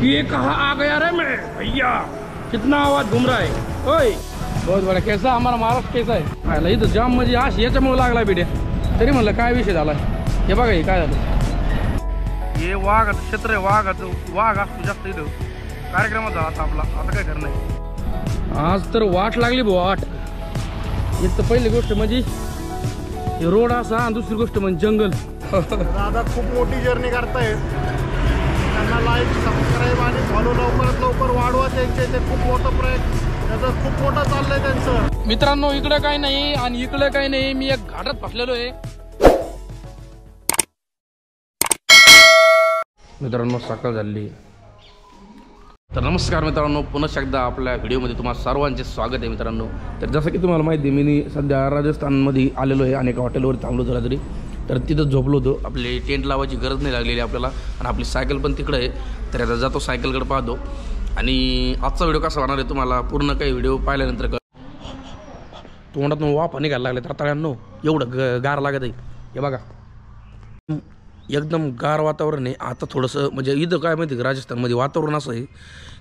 ये कहाँ आ गया रे मैं भैया, कितना आवाज घूम रहा है। ओए बहुत बड़ा, कैसा हमारा महाराष्ट्र कैसा आहे? इथं जाम म्हणजे आश याच्यामुळे लागलाय बिड्या, तरी म्हणलं काय विषय झालाय हे बघा, हे काय झालं, हे वाघाचं क्षेत्र आहे, वाघ असतो जास्त इथं कार्यक्रमात झाला आता आपला, आता काय करणार आहे आज तर वाट लागली भाऊ, वाट एक तर पहिली गोष्ट म्हणजे रोड असा आणि दुसरी गोष्ट म्हणजे जंगल। दादा खूप मोठी जर्नी करतायत, त्यांना लाईक सबस्क्राईब आणि फॉलो लवकरात लवकर वाढवा, त्यांचे ते खूप मोठं प्रयत्न, त्याचं खूप मोठं चाललंय त्यांचं। मित्रांनो इकडे काही नाही आणि इकडे काही नाही, मी एक घाटात फसलेलो आहे मित्रांनो, सकाळ झाली। तर नमस्कार मित्रांनो, पुन्हा एकदा आपल्या व्हिडिओमध्ये तुम्हाला सर्वांचे स्वागत आहे मित्रांनो। तर जसं की तुम्हाला माहिती आहे, मी सध्या राजस्थानमध्ये आलेलो आहे आणि एका हॉटेलवर थांबलो जरा तरी, तर तिथं झोपलो होतो। आपली टेंट लावायची गरज नाही लागलेली आपल्याला आणि आपली सायकल पण तिकडे आहे, तर आता जातो सायकलकडे पाहतो। आणि आजचा व्हिडिओ कसा होणार आहे तुम्हाला पूर्ण काही व्हिडिओ पाहिल्यानंतर तोंडातून वाफा निघायला लागले तर तळ्यांनो, एवढं गार लागत आहे। हे बघा एकदम गार वातावरण आहे आता, थोडंसं म्हणजे इथं काय माहिती राजस्थानमध्ये वातावरण असं आहे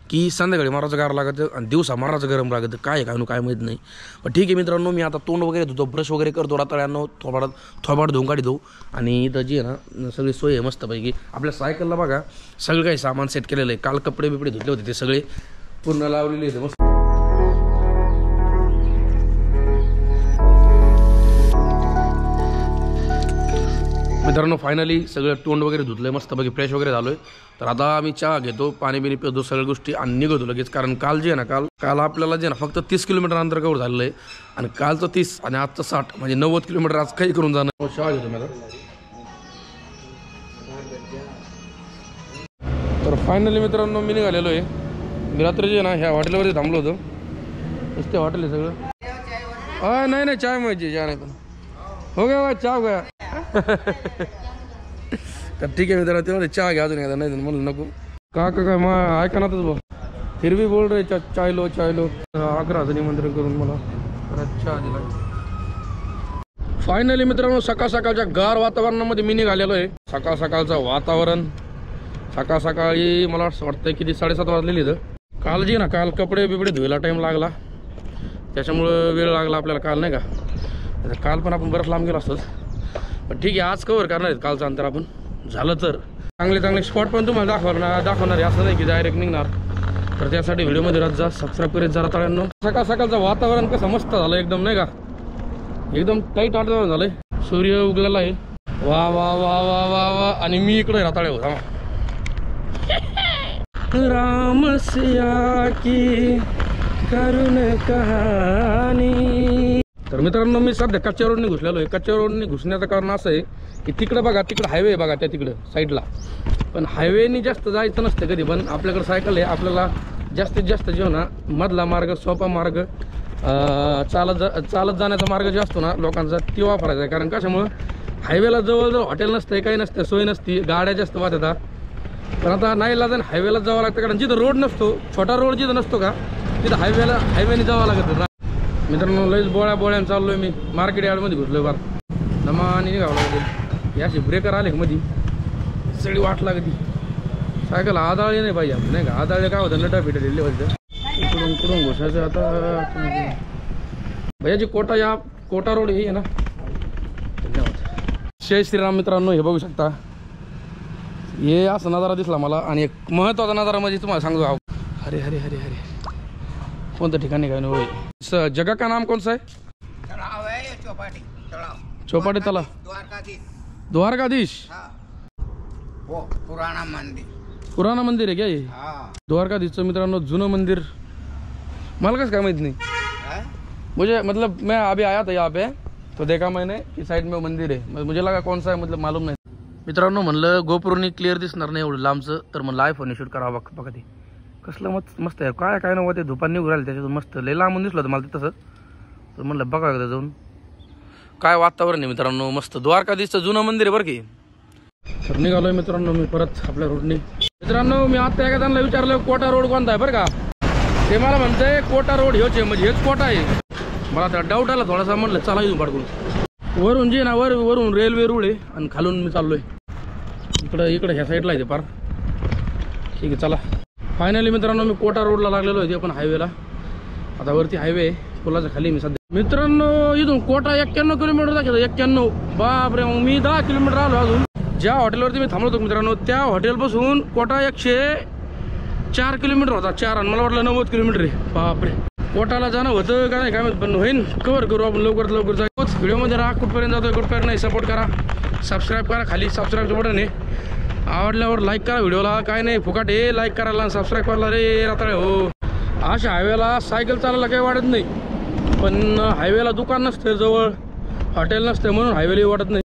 की संध्याकाळी माराचं गार लागतं आणि दिवसा माराचं गरम लागतं, काय काय माहीत नाही। पण ठीक आहे मित्रांनो, मी आता तोंड वगैरे धुतो, ब्रश वगैरे करतो, रातळ्यांनो थोबाड धुवून काढतो। आणि इथं जी आहे ना सगळी सोय आहे मस्तपैकी। आपल्या सायकलला बघा सगळं काही सामान सेट केलेलं आहे, काल कपडे बिपडे धुतले होते ते सगळे पूर्ण लावलेले होते मस्त। मित्रांनो फायनली सगळं तोंड वगैरे धुतलं आहे, मस्तपैकी फ्रेश वगैरे झालो आहे। तर आता मी चहा घेतो, पाणी बिणी पितो, सगळ्या गोष्टी आणि निघतो लगेच, कारण काल जे आहे ना काल आपल्याला जे ना फक्त 30 किलोमीटर अंतर कवर झालेलं आहे आणि कालचं 30 आणि आजचं 60 म्हणजे 90 किलोमीटर आज काही करून जाणार। चहा घेतो मी आता। तर फायनली मित्रांनो मी निघालेलो आहे, मी रात्री जे ना ह्या हॉटेलवरती थांबलो होतो, नुसते हॉटेल आहे सगळं। नाही चाय मिळायची, चहा नाही पण हो गया चहा हो गया। तर ठीक आहे मित्रांनो, तेव्हा चहा घ्या अजून एकदा, नाही म्हणलं नको का काय मग ऐका ना भाऊ, फिर भी बोल रहे चाय लो आग्रहाचं निमंत्रण करून मला चहा दिला। फायनली मित्रांनो सकाळ सकाळच्या गार वातावरणामध्ये मी निघालेलो आहे। सकाळ सकाळचं वातावरण, सकाळ सकाळी मला वाटतं किती 7:30 वाजलेली इथं। काल जी ना काल कपडे बिपडे धुवायला टाईम लागला, त्याच्यामुळं वेळ लागला आपल्याला काल, नाही का। काल पण आपण बरंच लांब गेलो असतोच, पण ठीक आहे आज कव्हर करणार आहेत कालचं अंतर आपण, झालं तर चांगले स्पॉट पण तुम्हाला दाखवणार आहे, असं नाही की डायरेक्ट निघणार। तर त्यासाठी व्हिडिओमध्ये राहत जा, सबस्क्राईब करीत जरा तळ्यांनो। सकाळ सकाळचं वातावरण कसं मस्त झालं एकदम, नाही का, एकदम टाईट वातावरण झालंय, सूर्य उगलेला आहे, वा वा वा वा वा वा। आणि मी इकडे राताळे होता राम सिया की करुण कहाणी। तर मित्रांनो मी सध्या कच्च्या रोडने घुसलेलो आहे। कच्च्या रोडने घुसण्याचं कारण असं आहे की तिकडं बघा, तिकडं हायवे बघा त्या तिकडं साईडला, पण हायवेनी जास्त जायचं नसतं कधी, पण आपल्याकडे सायकल आहे, आपल्याला जास्तीत जास्त जे ना मधला मार्ग, सोपा मार्ग, चालत जाण्याचा मार्ग जो असतो ना लोकांचा, ती वापरायचा आहे। कारण कशामुळं हायवेला जवळजवळ हॉटेल नसतं, काही नसतं, सोय नसती, गाड्या जास्त वाहतात, पण आता नाही लागत हायवेला जावं लागतं, कारण जिथं रोड नसतो, छोटा रोड जिथं नसतो का तिथं हायवेने जावं लागतं। मित्रांनो लईच बोळ्यानं चाललोय मी, मार्केट यार्डमध्ये घुसलोय बार दमानी निघावं लागेल, याशी ब्रेकर आले की सगळी वाट लागती, सायकल आदाळली नाही पाहिजे आपण, नाही का, आदाळले काय होतं लटा फिटा दिले होते, इकडून घुसायचं। आता भैयाची कोटा रोड हे आहे ना, धन्यवाद। जय श्रीराम मित्रांनो, हे बघू शकता, हे असा नजारा दिसला मला। आणि एक महत्त्वाचा नजारा म्हणजे तुम्हाला सांगतो, अरे हरे हरे हरे कोणतं ठिकाणी काय नाही, जगह का नाम कौन सा है? चौपाटी तलाव, द्वारकाधीश। वो पुराना मंदिर है क्या ये? द्वारकाधीशचं मित्रांनो जुनं मंदिर, मला कसं काय माहित नाही, मुझे मतलब मैं अभी आया था यहाँ पे तो देखा मैंने कि साइड में मंदिर है, मुझे लगा कौन सा है मतलब मालूम नाही। मित्रांनो म्हणलं गोपुरनी क्लिअर दिसणार नाही एवढं लांबचं, तर म्हणलं आयफोनने शूट करावं बघा ते कसलं मस्त आहे, काय नव्हतं ते धुपांनी उरायला त्याच्यातून मस्त लय लांबून दिसलं होतं मला तसं, तर म्हणलं बघा एकदा जाऊन काय वातावरण आहे मित्रांनो, मस्त द्वारकाधीशचं जुनं मंदिर आहे बरं की। तर निघालोय मित्रांनो मी परत आपल्या रोडने। मित्रांनो मी आता एका जणांना विचारलं कोटा रोड कोणता आहे बरं का, ते मला म्हणतंय कोटा रोड ह्योच आहे, म्हणजे हेच कोटा आहे। मला त्या डाऊट आला थोडासा, म्हटलं चला इथून पाडकून, वरून जे ना वरून रेल्वे रोड आहे आणि खालून मी चाललोय इकडं ह्या साईडला आहे ते पार, ठीक आहे चला। फायनली मित्रांनो मी कोटा रोडला लागलेलो आहे पण हायवेला. आता वरती हायवे पुलाच्या खाली मी सध्या. मित्रांनो इथून कोटा 91 किलोमीटर दाखवतो. 91. बापरे, मग मी 10 किलोमीटर आलो अजून. ज्या हॉटेलवरती मी थांबलो होतो मित्रांनो त्या हॉटेलपासून कोटा 104 किलोमीटर होता. 4 आणि मला वाटलं 90 किलोमीटर आहे. बापरे, कोटाला जाणं होतं का नाही काय माहिती, पण होईन. कव्हर करू आपण लवकरात लवकर. जाऊ व्हिडिओमध्ये राहा. कुठपर्यंत जातोय कुठपर्यंत नाही सपोर्ट करा. सबस्क्राईब करा. खाली सबस्क्राईबचं बटन आहे. आवडल्यावर लाईक करा व्हिडिओला. काय नाही फुकाट हे लाईक करायला आणि सबस्क्राईब करायला रे रात्र हो. अशा हायवेला सायकल चालायला काही वाटत नाही, पण हायवेला दुकान नसते जवळ, हॉटेल नसते, म्हणून हायवेला वाटत नाही.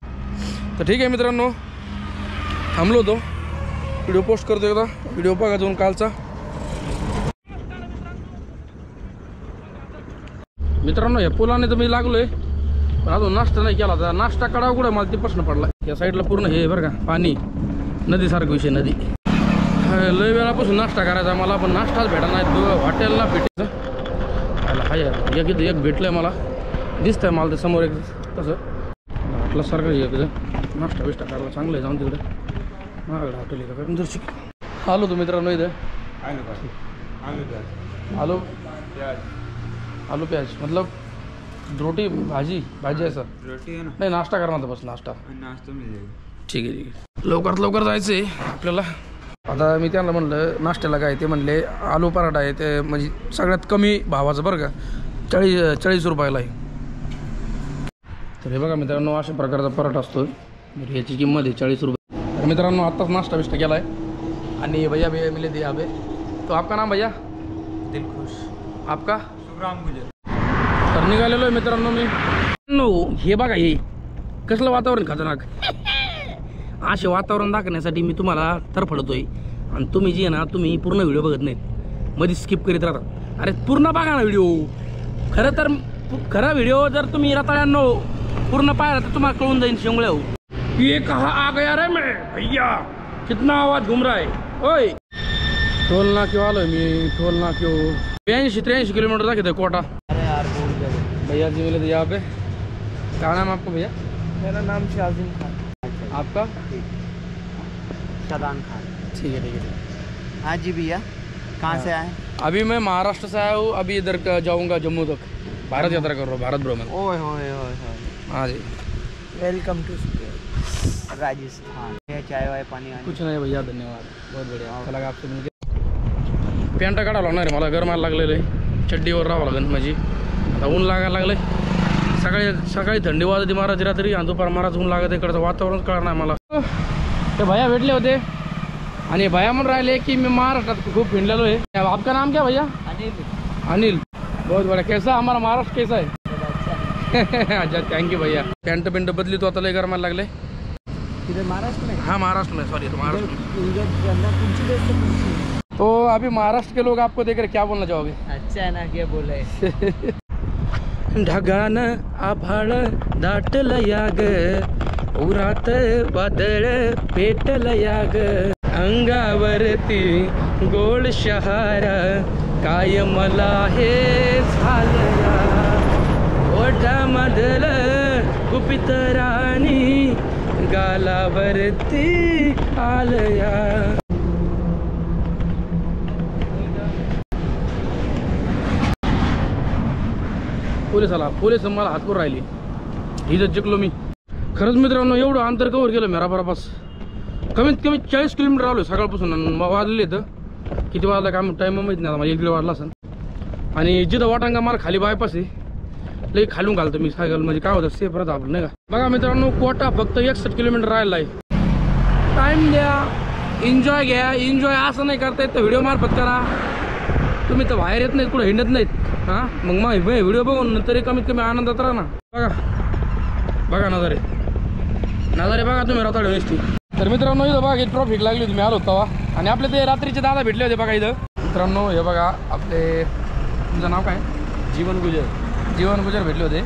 तर ठीक आहे मित्रांनो, थांबलो होतो. व्हिडिओ पोस्ट करतो एकदा. व्हिडिओ बघा जाऊन कालचा. मित्रांनो या पुलाने तर मी लागलोय, पण अजून नाश्ता नाही केला. तर नाश्ता करावा कुठं मला ते प्रश्न पडला. या साईडला पूर्ण हे बरं का पाणी, नदीसारखं विषय नदी. लय वेळापासून नाश्ता करायचा मला, पण नाश्ताच भेटा नाही. हॉटेलला भेटायचं हाय एक भेटलंय मला, दिसतंय मला ते समोर एक तसं हॉटेलसारखं एक नाश्ता बिष्टा करायला चांगलं आहे. जाऊन तिकडे महागडं हॉटेल आहे का जर आलो तो मित्रांनो इथं. आलू प्याज मतलब रोटी भाजी ऐसा रोटी है ना? नाही नाश्ता करणार होता बस. नाश्ता मिल जाएगा. ठीक आहे. लवकरात जायचं आहे आपल्याला. आता मी त्यांना म्हणलं नाश्त्याला काय, ते म्हणले आलू पराठा आहे, ते म्हणजे सगळ्यात कमी भावाचं बरं का, 40 रुपयाला आहे. तर हे बघा मित्रांनो अशा प्रकारचा पराठा असतो. ह्याची किंमत आहे 40 रुपये. तर मित्रांनो आत्ताच नाश्ता बिष्टा केला आहे. आणि भैया मिले दिया अबे. तो आपका नाम भैया? दिलखुश. आपका? सुखराम गुजर. तर निघालेलो आहे मित्रांनो मी. हे बघा हे कसलं वातावरण खतरनाक. असे वातावरण दाखवण्यासाठी मी तुम्हाला तरफडतोय, आणि तुम्ही जी आहे ना तुम्ही पूर्ण व्हिडिओ बघत नाहीत, मध्ये स्किप करीत राहतात. अरे पूर्ण बघा ना व्हिडिओ. खरा व्हिडिओ जर तुम्ही रताळ्यांनो पूर्ण पाहिला तर तुम्हाला कळून जाईल शेंगुळ्या हो. ये कहा आ गया रे मैं भैया, कितना आवाज घूम रहा है. ओय टोल नाक्यो आलोय मी. टोल नाक्यो 82-83 किलोमीटर दाखवतोय कोटा. अरे यार भैया जी मिले थे यहाँ पे. क्या नाम आपका भैया? मेरा नाम शाजिम खान. आपका? शादान खान. ठीक है. हाँ जी भैया, कहाँ से आए? अभी मैं महाराष्ट्र से आया हूँ. अभी इधर का जाऊँगा जम्मू तक. भारत यात्रा कर रहा हूँ, भारत भ्रमण. ओए होए होए. हाँ जी. Welcome to Rajasthan. चाय वाय पानी आने? कुछ नहीं भैया, धन्यवाद. बहुत बढ़िया, अच्छा लगा आपसे मिलकर. पॅन्ट काढावं लागणार आहे मला, गरमायला लागलेलं आहे. चड्डीवर राहावं लागेल माझी. आता ऊन लागायला लागलं. सकाळी थंडी वाजते महाराज रात्री, आणि दुपार महाराज ऊन लागत. इकडचं वातावरण कळणार नाही मला. ते भैया भेटले होते आणि भैया म्हणून राहिले की मी महाराष्ट्रात खूप फिरलेलो आहे. आपका नाम क्या भैया? अनिल. बहुत बड़ा. कैसा हमारा महाराष्ट्र कैसा है? अच्छा थैंक यू भैया. पॅन्ट पिंट बदली तो आता लय गरमायला लागले. महाराष्ट्र में? हाँ महाराष्ट्र में, सॉरी महाराष्ट्र में. तो अभी महाराष्ट्र के लोग आपको देखकर क्या बोलना चाहोगे? अच्छा है ना, क्या बोले? ढगान आभाळ दाटलया ग, उरात वादळ पेटलया ग, अंगावरती गोड शहारा काय मला हे झालया, ओठामधलं गुपित राणी गालावरती आलया. पोलीस मला हात करून राहिली. इथं जिंकलो मी. खरंच मित्रांनो एवढं अंतर कव्हर केलं मी राबारापास. कमीत कमी 40 किलोमीटर आलो सकाळपासून. वाजले तर किती वाजला काय टाईम माहिती नाही, मला 1 वाजला असेल. आणि जिथं वाटांगा मला खाली बायपास आहे, लई खालून घालतो मी सायकल. म्हणजे काय होतं सेफ राहतं आपलं नाही का. बघा मित्रांनो कोटा फक्त 61 किलोमीटर राहिला आहे. टाईम द्या, एन्जॉय घ्या. एन्जॉय असं नाही करता येत तर व्हिडिओ मार्फत करा. तुम्ही तर बाहेर येत नाहीत, कुठं हिंडत नाहीत. हां मग व्हिडिओ बघून तरी कमीत कमी आनंदात राहा ना. बघा नजारे बघा तुम्ही रताळे नुसती. तर मित्रांनो इथं बघा ट्रॉफिक लागली होती, मी आलो होता. आणि आपले ते रात्रीचे दादा भेटले होते बघा इथं. मित्रांनो हे बघा आपले, तुमचं नाव काय? जीवन गुजर भेटले होते.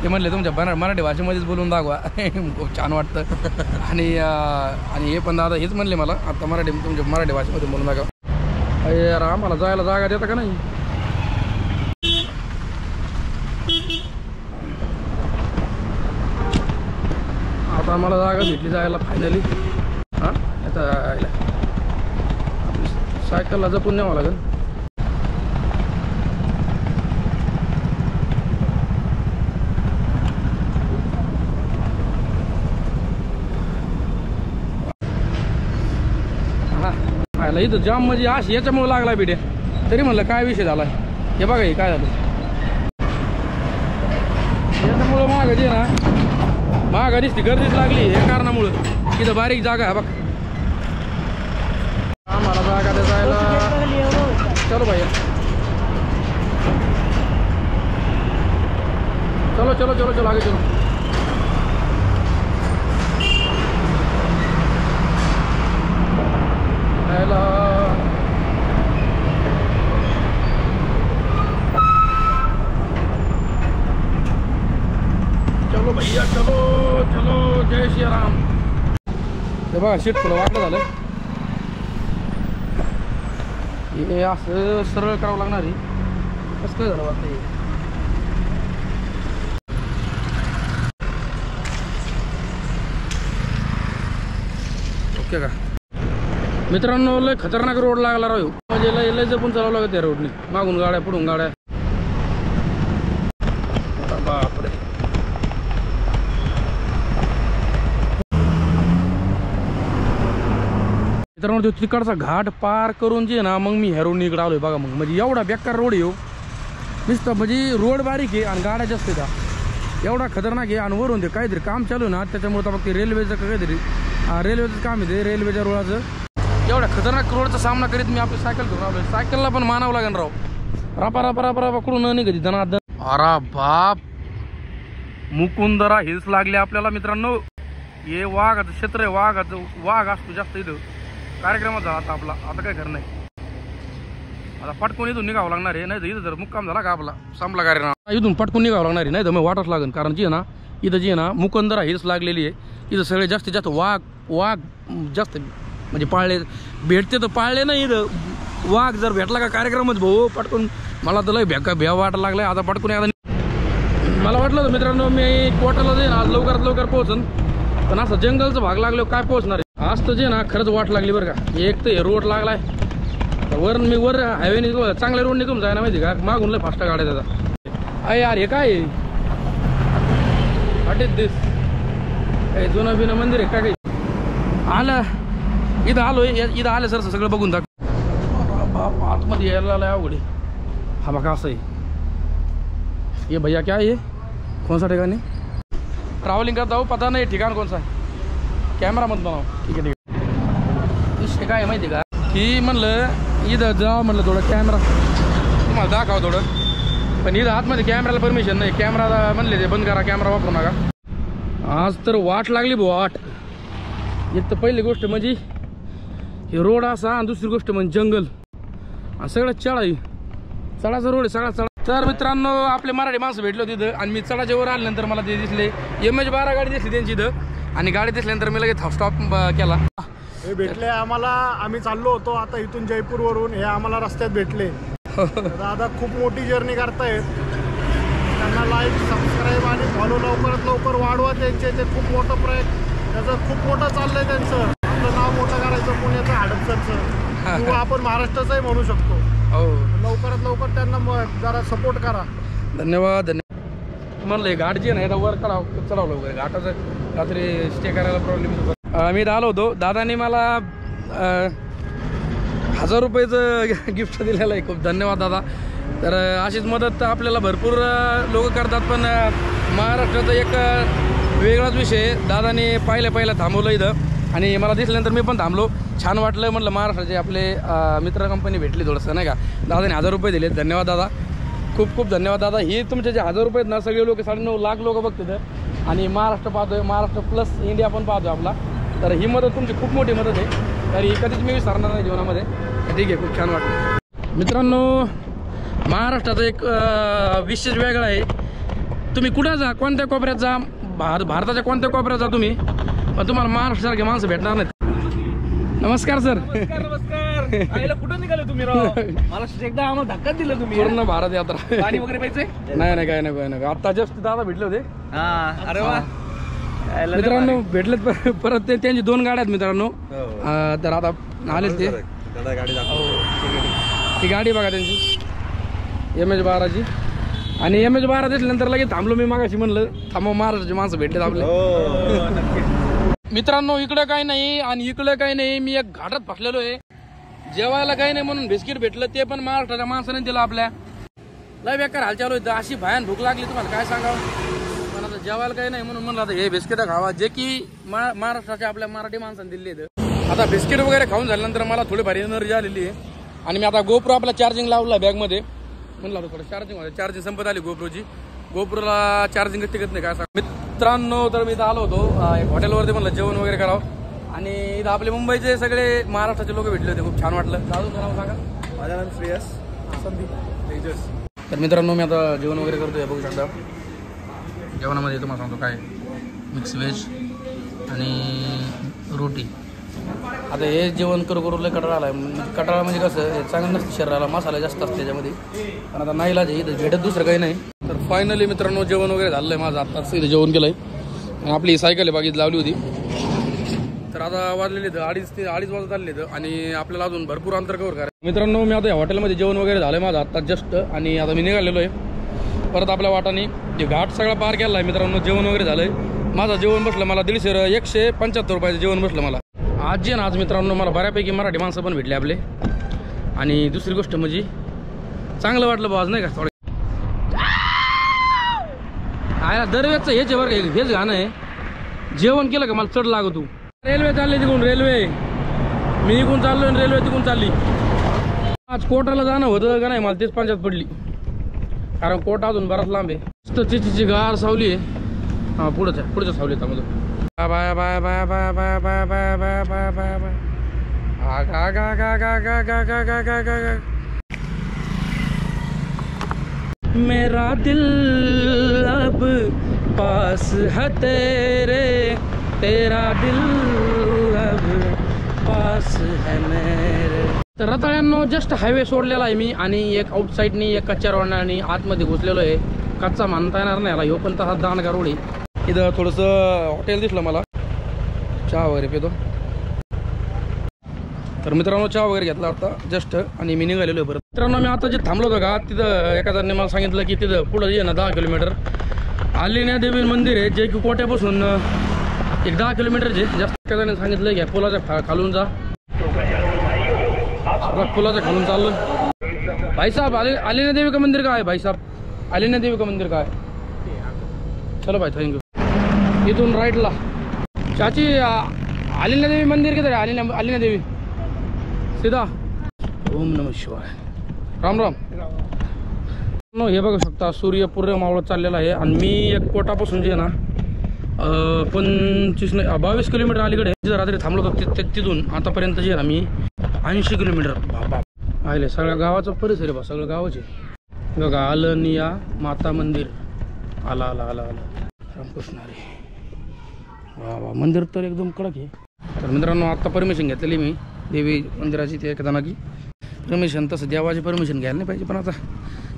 ते म्हणले तुमच्या मराठी भाषेमध्येच बोलून दाखवा. खूप छान वाटतं. आणि हे पण दादा हेच म्हणले मला, आता तुमच्या मराठी भाषेमध्ये बोलून दाखवा. अरे यार आम्हाला जायला जागा देता का नाही? आता आम्हाला जागा भेटली जायला फायनली. हां आता सायकलला जपून न्यावं लागेल. हा इथं जाम म्हणजे अशी याच्यामुळे लागला बिड्या. तरी म्हणलं काय विषय झाला. हे बघा हे काय झालं याच्यामुळं. मागं जे ना मागं दिसती गर्दीच लागली हे कारणामुळं. इथं बारीक जागा आहे बघ. आम्हाला जागा ते जायला. चलो भैया चलो चलो चलो चलो आगे चलो. चलो भैया चलो चलो. जय श्री राम. हे बघा शीट थोडं वाकडं झालं. हे असं सरळ करावं लागणार आहे. कसं काय झालं वाटतं हे. ओके का मित्रांनो. लय खतरनाक रोड लागला राहू. म्हणजे लय जपून चालावं लागत त्या रोडने. मागून गाड्या पुढून गाड्या. बापरे. मित्रांनो तो तिकडचा घाट पार करून जे ना मग मी ह्या रोडने इकडे आलोय बघा. मग म्हणजे एवढा बेकार रोड येऊ नुसतं. म्हणजे रोड बारीक आहे आणि गाड्या जास्त आहेत. एवढा खतरनाक आहे. आणि वरून ते काहीतरी काम चालू ना त्याच्यामुळे फक्त रेल्वेचं काहीतरी रेल्वेचं काम आहे ते. रेल्वेच्या रोडाचं एवढ्या खतरनाक रोडचा सामना करीत मी आपली सायकल घेऊन आलोय. सायकलला पण मानावं लागेल राव. रापा रापा रापा रापा कुठून निघायची दनादन. अरे बाप. मुकुंदरा हिल्स लागले आपल्याला मित्रांनो. हे वाघाचं क्षेत्र आहे. वाघ असतो जास्त इथं. कार्यक्रमात झाला आता आपला. आता काय खरं नाही. आता पटकून इथून निघावं लागणार आहे. नाही तर इथं जर मुक्काम झाला का आपला संपला कार्यक्रम. इथून पटकून निघावं लागणार आहे. नाही तर मग वाटच लागेल. कारण जी आहे ना इथं जी आहे ना मुकुंदरा हिल्स लागलेली आहे. इथं सगळे जास्तीत जास्त वाघ जास्त म्हणजे पाळले भेटते तर पाळले नाही. इथं वाघ जर भेटला का कार्यक्रमच भाऊ पटकून. मला तर लय भ्या वाटायला लागलाय आता. पटकून आता मला वाटलं होतं मित्रांनो मी कोटाला जाईन आज लवकरात लवकर पोहोचन. पण असं जंगलचा भाग लागलो काय पोहोचणार आहे. आज तर जे ना खरंच वाट लागली बरं का. एक तर हे रोड लागलाय. वर मी वर हायवे चांगल्या रोड निघून जायला माहिती का. मागून लय फास्ट गाड्या त्याचा. अरे यार हे काय व्हॉट इज दिस. काही जुनं बिनं मंदिर आहे का काही. आलं इथं आलोय. इथं आलं सर सगळं बघून टाक. आतमध्ये यायला लय अवघड आहे. हा बघा असं आहे. ये भैया क्या है ये कौन सा ठिकाण है. ट्रॅव्हलिंग करता हो पता नाही ठिकाण कोणसा आहे. कॅमेरा मत बनाव. ठीक आहे ठीक आहे. विषय काय माहिती का की म्हणलं इथं जा म्हणलं थोडं कॅमेरा तुम्हाला दाखवा थोडं. पण इथं आतमध्ये कॅमेराला परमिशन नाही. कॅमेराला म्हणले ते बंद करा कॅमेरा वापरू नका. आज तर वाट लागली भाऊ वाट. एक तर पहिली गोष्ट म्हणजे हे रोड असा आणि दुसरी गोष्ट म्हणजे जंगल आणि सगळं चढाई. चढाचा रोड आहे सगळा चढा. तर मित्रांनो आपले मराठी माणसं भेटलो तिथं. आणि मी चढाच्या वर आल्यानंतर मला ते दिसले MH12 गाडी दिसली त्यांची इथं. आणि गाडी दिसल्यानंतर मी लगेच स्टॉप केला. हे भेटले आम्हाला. आम्ही चाललो होतो आता इथून जयपूरवरून. हे आम्हाला रस्त्यात भेटले. दादा खूप मोठी जर्नी करतायत. त्यांना लाईक सबस्क्राईब आणि फॉलो लवकरात लवकर वाढवा त्यांचे. ते खूप मोठं त्याचं खूप मोठं चाललंय त्यांचं. आपलं नाव मोठं करायचं पुण्याचं हडपसरचं किंवा आपण महाराष्ट्राचंही म्हणू शकतो. हो लवकरात लवकर त्यांना जरा सपोर्ट करा. धन्यवाद धन्यवाद. म्हणलं घाट जे नाही वर चढावलं वगैरे घाटाचं रात्री स्टे करायला प्रॉब्लेम. मी आलो होतो. दादाने मला 1000 रुपयाचं गिफ्ट दिलेलं आहे. खूप धन्यवाद दादा. तर अशीच मदत आपल्याला भरपूर लोक करतात. पण महाराष्ट्राचा एक वेगळाच विषय दादाने पहिला थांबवलं इथं. आणि मला दिसल्यानंतर मी पण थांबलो. छान वाटलं. म्हटलं महाराष्ट्राचे आपले मित्र कंपनी भेटली थोडंसं नाही का. दादाने 1000 रुपये दिले. धन्यवाद दादा. खूप खूप धन्यवाद दादा. ही तुमचे जे 1000 रुपये आहेत ना सगळे लोक 9.5 लाख लोक बघतात. आणि महाराष्ट्र पाहतोय. महाराष्ट्र प्लस इंडिया पण पाहतोय आपला. तर ही मदत तुमची खूप मोठी मदत आहे. तर ही कधीच मी विसरणार नाही जीवनामध्ये. ठीक आहे. खूप छान वाटलं मित्रांनो. महाराष्ट्राचा एक विशेष वेगळा आहे. तुम्ही कुठं जा कोणत्या कोपऱ्यात जा भारताच्या कोणत्या कोपऱ्यात जा तुम्ही पण तुम्हाला महाराष्ट्रासारखे माणसं भेटणार नाहीत. नमस्कार सर. नमस्कार. कुठं निघाले तुम्ही राव. मला एकदा आम्हाला धक्का दिला तुम्ही. पूर्ण भारत यात्रा. पाणी वगैरे प्यायचंय. नाही काय नाही. आता जस्ट दादा भेटले होते. अरे वा. मित्रांनो भेटलेत परत. ते त्यांची 2 गाड्या आहेत मित्रांनो. तर आता आलेच ते. ही गाडी बघा त्यांची MH12ची. आणि MH12 दिसल्यानंतर लगेच थांबलो मी मागाशी म्हणलं थांबव महाराष्ट्राची माणसं भेटले आपले. मित्रांनो इकडं काही नाही आणि इकडं काही नाही. मी एक घाटात फसलेलो आहे. जेवायला काही नाही म्हणून बिस्किट भेटलं ते पण महाराष्ट्राच्या माणसाने दिलं आपल्या. लय बेकार हाल चालू होतं. अशी भयान भूक लागली तुम्हाला काय सांगावं. पण आता जेवायला काही नाही म्हणून म्हणलं आता हे बिस्किट खावा जे की महाराष्ट्राच्या आपल्या मराठी माणसाने दिले. आता बिस्किट वगैरे खाऊन झाल्यानंतर मला थोडीफार एनर्जी आलेली आहे. आणि मी आता गोप्रो आपला चार्जिंग लावला बॅगमध्ये. म्हणलं थोडं चार्जिंग संपत आली गोप्रोची. गोप्रोला चार्जिंग टिकत नाही काय सांग. मित्रांनो तर मी इथं आलो होतो एक हॉटेलवरती म्हणलं जेवण वगैरे करावं. आणि इथं आपले मुंबईचे सगळे महाराष्ट्राचे लोक भेटले होते. खूप छान वाटलं. जाऊ नाव सांगा. माझं नाम श्रेयस संदीप तेजस. तर मित्रांनो मी आता जेवण वगैरे करतोय बघू शकता. जेवणामध्ये तुम्हाला सांगतो काय मिक्स व्हेज आणि रोटी. आता हे जेवण करू लय कटाळा आला आहे. कटाळा म्हणजे कसं हे चांगलं नसतं शरीराला. मसाला जास्त असते त्याच्यामध्ये. पण आता नाही इलाज इथं भेटत दुसरं काही नाही. तर फायनली मित्रांनो जेवण वगैरे झालं आहे माझं. आत्ताच इथं जेवण केलं आहे. आपली सायकल आहे बागीत लावली होती. तर आता वाजलेली अडीच वाजत आलेली इथं. आणि आपल्याला अजून भरपूर अंतर कव्हर करायचं. मित्रांनो मी आता हॉटेलमध्ये जेवण वगैरे झालं आहे माझं आत्ता जस्ट. आणि आता मी निघालेलो आहे परत आपल्या वाटाने. घाट सगळा पार केला आहे मित्रांनो. जेवण वगैरे झालं आहे माझं. जेवण बसलं मला 175 रुपयाचं जेवण बसलं मला आज. जे ना आज मित्रांनो मला बऱ्यापैकी मराठी माणसं पण भेटले आपले. आणि दुसरी गोष्ट म्हणजे चांगलं वाटलं बाज नाही का. थोडं आयला दरवेळचं हेच बरं का. हेच गाणं आहे. जेवण केलं का मला चढ लागतो. रेल्वे चालली तिकडून. रेल्वे मी इकडून चाललो आणि रेल्वे तिकडून चालली. आज कोटाला जाणं होतं का नाही मला तेच पंचायत पडली. कारण कोट अजून बराच लांब आहे. मस्त चिचीची गार सावली आहे. हां पुढच्या सावलीत थांबतो. Bye bye bye bye bye bye bye bye bye bye bye bye. गा गा गा गा गा गा गा गा गा गा गा. मेरा दिल अब पास है तेरे. तेरा दिल अब पास है मेरे. तर रताळ्यांनो जस्ट हायवे सोडलेला आहे मी. आणि एक आउटसाईडनी एक कच्च्या रोडने आतमध्ये घुसलेलो आहे. कच्चा म्हणता येणार नाही याला. ह्यो पण तसा दांडगा रोड आहे. इथं थोडंसं हॉटेल दिसलं मला. चहा वगैरे पितो. तर मित्रांनो चहा वगैरे घेतला आता जस्ट. आणि मी निघालेलो आहे परत. मित्रांनो मी आता जे थांबलो होतो का तिथं एका जणांनी मला सांगितलं की तिथं पुढं ये ना 10 किलोमीटर आलिन्या देवी मंदिर आहे. जे की कोट्यापासून एक 10 किलोमीटरचे जास्त. एका जणांनी सांगितलं की पुलाच्या खालून जा. पुलाच्या खालून चाललो. भाई साहब आलिन्या देवी का मंदिर का है भाई साहब. आलिन्या देवी का मंदिर का है. चलो भाई थैंक यू. इथून राईटला चाची आलिन्या देवी मंदिर किधर आहे. आलिन्या देवी सीधा. ओम नमः शिवाय. राम राम. हे बघू शकता सूर्य पूर्ण मावळत चाललेला आहे. आणि मी एक कोटापासून जे आहे ना 22 किलोमीटर अलीकडे रात्री थांबलो होतो तिथून आतापर्यंत जे आहे ना मी 80 किलोमीटर. बाबा आले सगळ्या गावाचा परिसर आहे बा. सगळं गावाचे बघा. आलनिया माता मंदिर. आला आला आला आला. रामकृष्ण हरी. वा वा मंदिर तर एकदम कडक आहे. तर मित्रांनो आत्ता परमिशन घेतलेली मी देवी मंदिराची. ते एखादा की परमिशन तसं देवाची परमिशन घ्यायला नाही पाहिजे. पण आता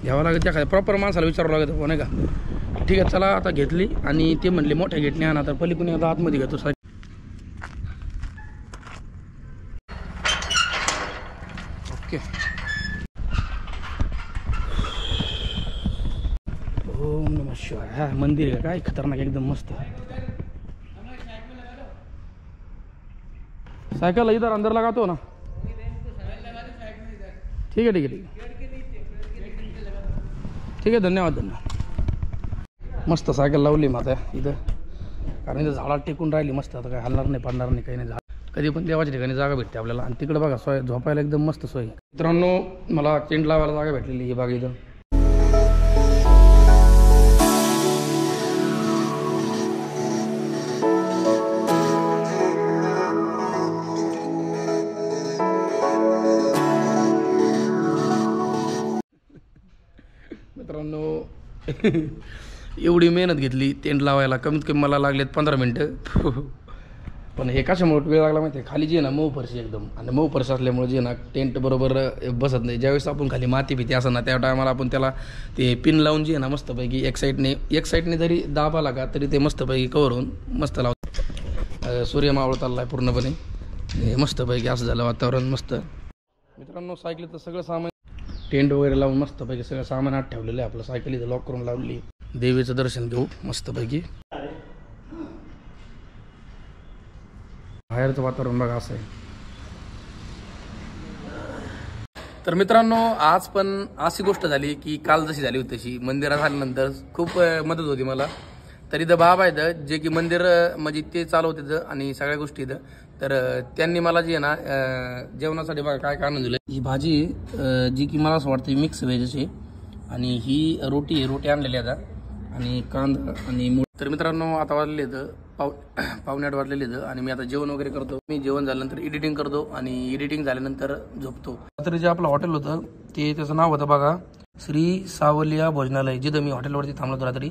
घ्यावं लागत. त्या प्रॉपर माणसाला विचारावं लागत हो नाही का. ठीक आहे चला आता घेतली. आणि ते म्हणले मोठ्या गेटने आणा. तर पलीकडून आता आतमध्ये घेतो साहेब. ओके. ओम नमः शिवाय. हा मंदिर आहे काय खतरनाक एकदम मस्त. साइकिल इधर अंदर लगाते हो ना. ठीक है ठीक है ठीक है ठीक आहे. धन्यवाद धन्यवाद. मस्त सायकल लावली मग आता इथं. कारण इथं झाडात टेकून राहिली मस्त. आता काय हलणार नाही पडणार नाही काही नाही. कधी पण देवाच्या ठिकाणी जागा भेटते आपल्याला. आणि तिकडे बघा सोय झोपायला एकदम मस्त सोय. मित्रांनो मला टेंट लावायला जागा भेटलेली ही बाग इथं. मित्रांनो एवढी मेहनत घेतली टेंट लावायला. कमीत कमी मला लागलेत 15 मिनटं. पण हे कशामुळे वेळ लागला माहिती आहे. खाली जे ना मऊ फरशी एकदम. आणि मऊ फरशी असल्यामुळे जे ना टेंट बरोबर बसत नाही. ज्यावेळेस आपण खाली माती भीती असं ना त्या टायमाला आपण त्याला ते पिन लावून जे ना मस्तपैकी एक साईडने जरी दाब आला का तरी ते मस्तपैकी कवर होऊन मस्त लावतो. सूर्य मावळत आला आहे पूर्णपणे. हे मस्तपैकी असं झालं वातावरण मस्त. मित्रांनो सायकलीचं सगळं सामान टेंट वगैरे लावून मस्तपैकी सगळं सामान आत ठेवलेलं आहे. आपलं सायकल इथं लॉक करून लावली. देवीचं दर्शन घेऊ मस्तपैकी. बाहेरचं वातावरण बघा असं आहे. तर मित्रांनो आज पण अशी गोष्ट झाली की काल जशी झाली होती तशी मंदिरात आल्यानंतर खूप मदत होती मला. तर इथं बाबा आहेत जे की मंदिर म्हणजे ते चालवत इथं आणि सगळ्या गोष्टी इथं. तर त्यांनी मला जी आहे ना जेवणासाठी बघा काय आणून दिलं. ही भाजी जी की मला असं वाटतं मिक्स व्हेजची आणि ही रोटी आणलेली आता आणि कांदा आणि मूळ. तर मित्रांनो आता वाजलेले इथं पावणे 8 वाजलेले इथं आणि मी आता जेवण वगैरे करतो. मी जेवण झाल्यानंतर एडिटिंग करतो आणि एडिटिंग झाल्यानंतर झोपतो. रात्री जे आपलं हॉटेल होतं ते त्याचं नाव होतं बघा श्री सावलिया भोजनालय, जिथं मी हॉटेलवरती थांबलो होतो रात्री.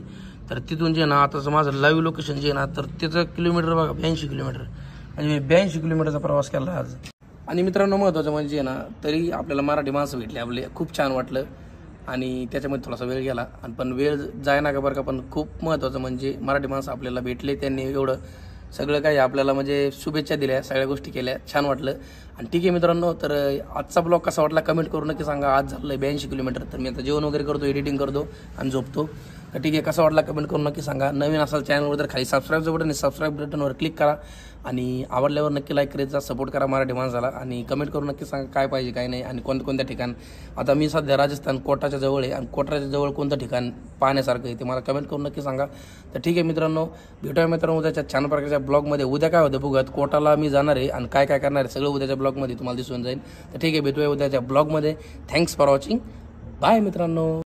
तर तिथून जे ना आताचं माझं लाईव्ह लोकेशन जे आहे ना तर त्याचं किलोमीटर बघा 82 किलोमीटर. म्हणजे मी 82 किलोमीटरचा प्रवास केला आज. आणि मित्रांनो महत्त्वाचं म्हणजे ना तरी आपल्याला मराठी माणसं भेटली आपले खूप छान वाटलं आणि त्याच्यामध्ये थोडासा वेळ गेला आणि पण वेळ जाय ना का बरं का. पण खूप महत्त्वाचं म्हणजे मराठी माणसं आपल्याला भेटले, त्यांनी एवढं सगळं काही आपल्याला म्हणजे शुभेच्छा दिल्या, सगळ्या गोष्टी केल्या, छान वाटलं. आणि ठीक आहे मित्रांनो, तर आजचा ब्लॉग कसा वाटला कमेंट करून नक्की सांगा. आज झालं 82 किलोमीटर. तर मी आता जेवण वगैरे करतो, एडिटिंग करतो आणि झोपतो. तर ठीक आहे, कसा वाटला कमेंट करून नक्की सांगा. नवीन असाल चॅनलवर तर खाली सबस्क्राईबचं बटन आहे, सबस्क्राईब बटनवर क्लिक करा आणि आवडल्यावर नक्की लाईक करायचा, सपोर्ट करा मराठी माणसाला आणि कमेंट करून नक्की सांगा काय पाहिजे काय नाही आणि कोणत्या ठिकाण. आता मी सध्या राजस्थान कोटाच्या जवळ आहे आणि कोटाच्या जवळ कोणतं ठिकाण पाहण्यासारखं आहे ते मला कमेंट करून नक्की सांगा. तर ठीक आहे मित्रांनो, भेटूया मित्रांनो उद्याच्या छान प्रकारच्या ब्लॉगमध्ये. उद्या काय होतं बघूयात, कोटाला मी जाणार आहे आणि काय काय करणार आहे सगळं उद्याच्या ब्लॉगमध्ये तुम्हाला दिसून जाईल. तर ठीक आहे, भेटूया उद्याच्या ब्लॉगमध्ये. Thanks for watching. बाय मित्रांनो.